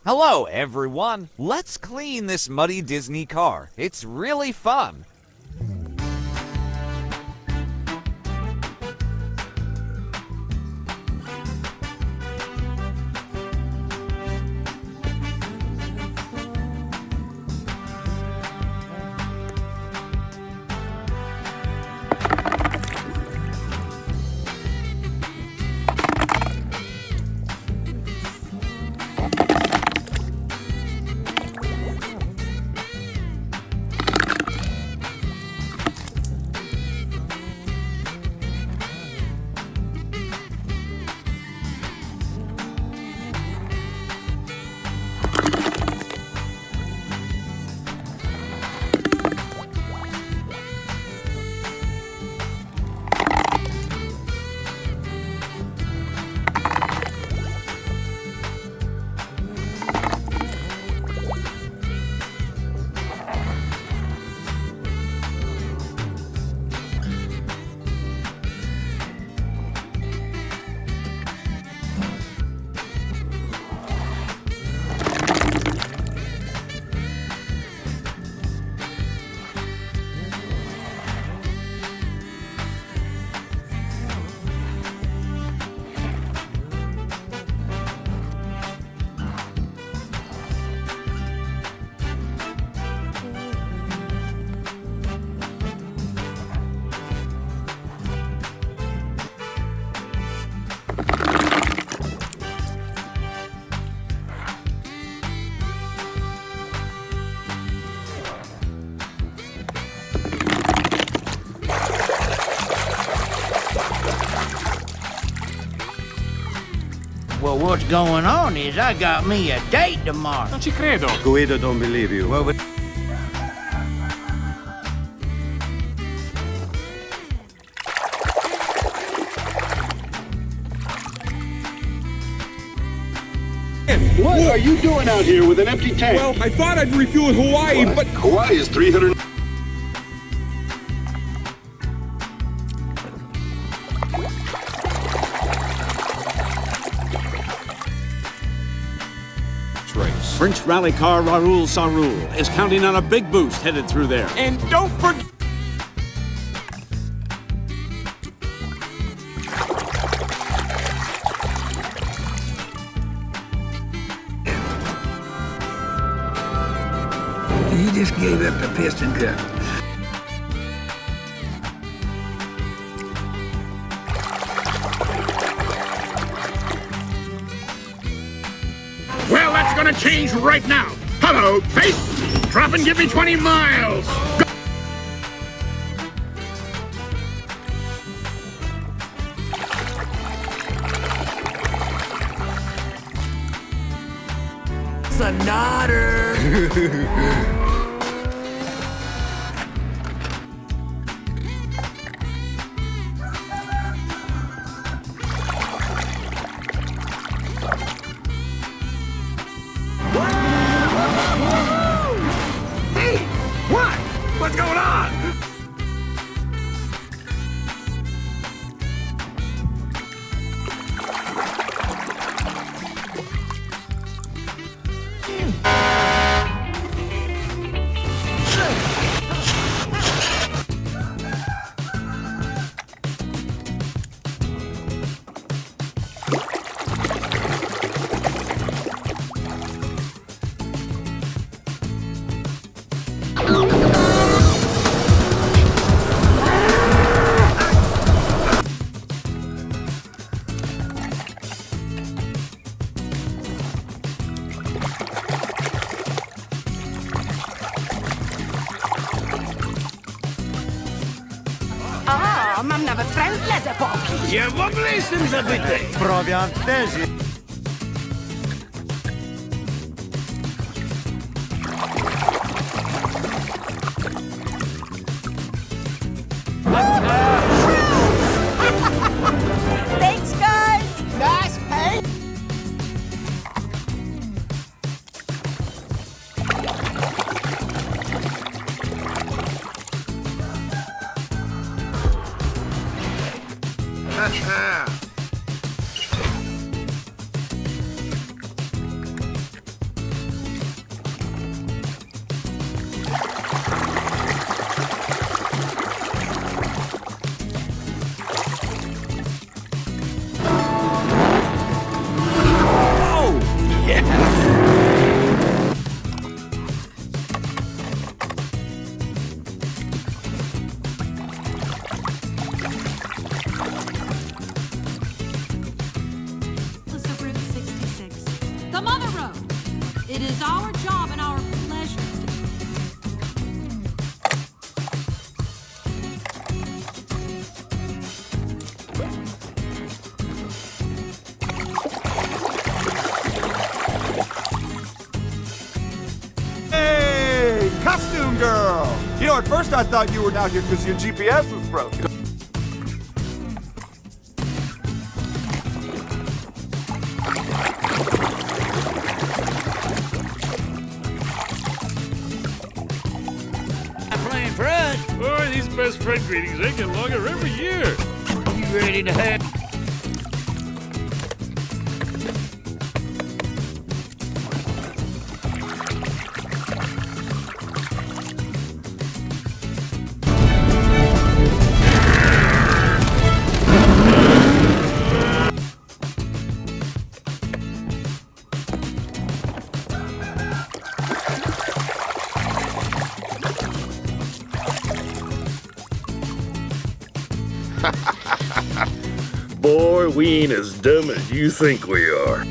Hello, everyone. Let's clean this muddy Disney car. It's really fun. Well, what's going on is I got me a date tomorrow. Non ci credo. Guido don't believe you. Well, What are you doing out here with an empty tank? Well, I thought I'd refuel in Hawaii, but Hawaii is 300. French rally car Raoul Sarul is counting on a big boost headed through there. and don't forget. He just gave up the piston cup. Well, that's gonna change right now. Hello, face. Drop and give me 20 miles. Hey, what? What's going on? O, mam nawet frędzle z epoki. ja w ogóle jestem zabity. Prowiant też jest. Thanks, guys. Nice paint. It is our job and our pleasure. Hey, costume girl! You know, at first I thought you were down here because your GPS was broken. Playing for us. Boy, these best friend greetings, they get longer every year. You ready to have? Boy, we ain't as dumb as you think we are.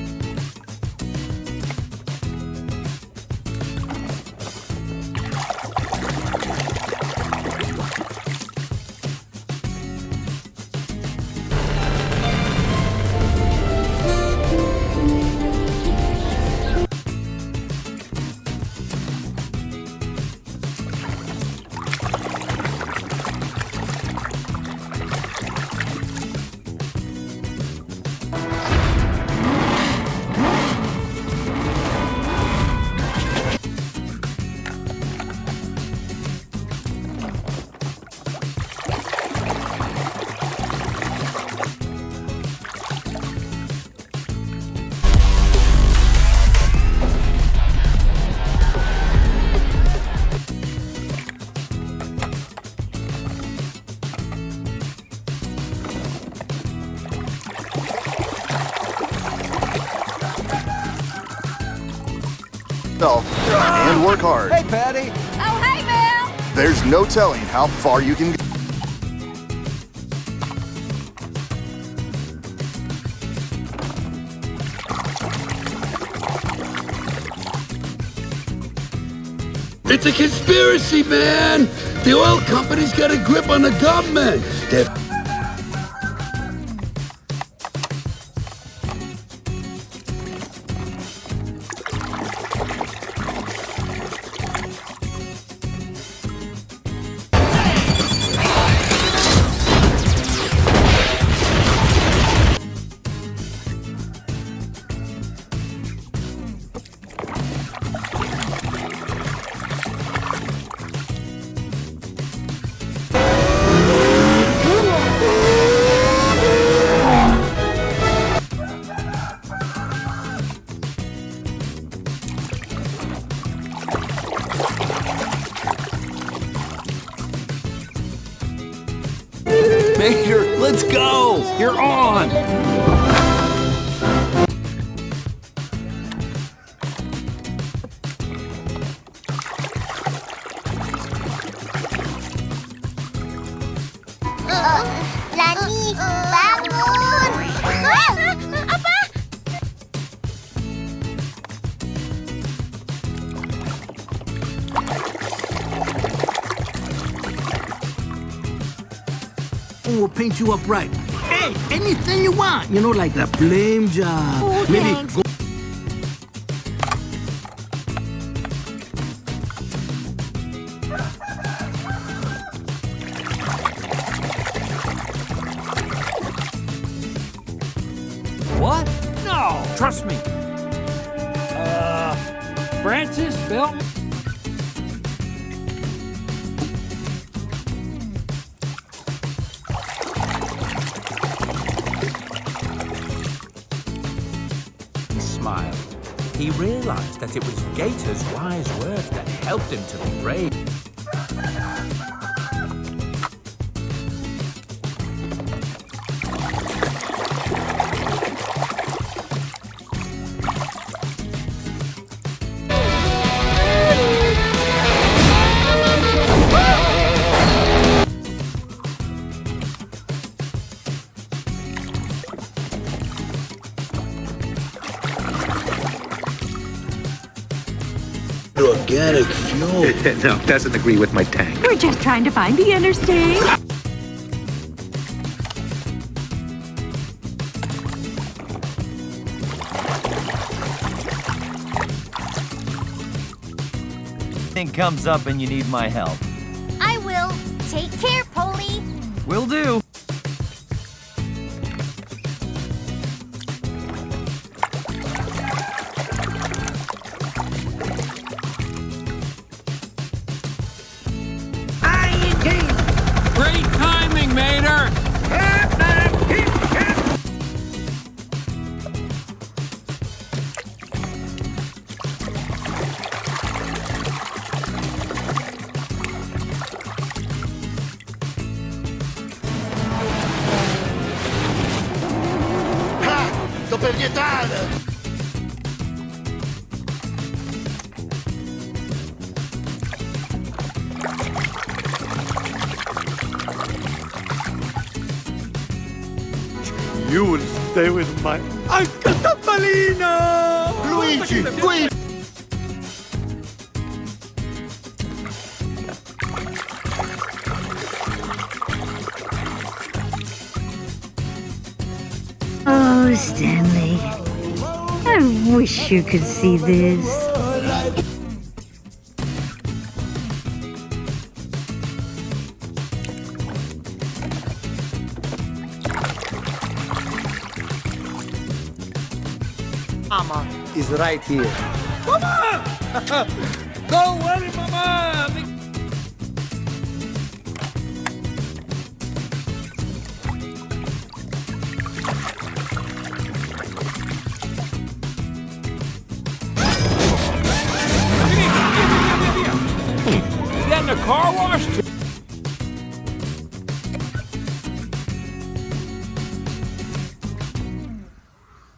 And work hard. Hey, Patty. Oh, hey, Bill. There's no telling how far you can go. It's a conspiracy, man! The oil company's got a grip on the government. They're Major, let's go! You're on! Lani, bangun! Apa? We'll paint you up right. Hey, anything you want. You know, like the flame job. Oh, Maybe thanks. go. What? No! Trust me. Francis, Bill? He smiled. He realized that it was Gator's wise words that helped him to be brave. Organic fuel. No, doesn't agree with my tank. We're just trying to find the interstate. Thing comes up and you need my help. I will. Take care, Polly. Will do. Great timing, Mater! Sto per vietare! You will stay with my Uncle Topolino! Luigi, qui! Oh, Stanley. I wish you could see this. Mama is right here. Mama! Don't worry, Mama! Is that in the car wash?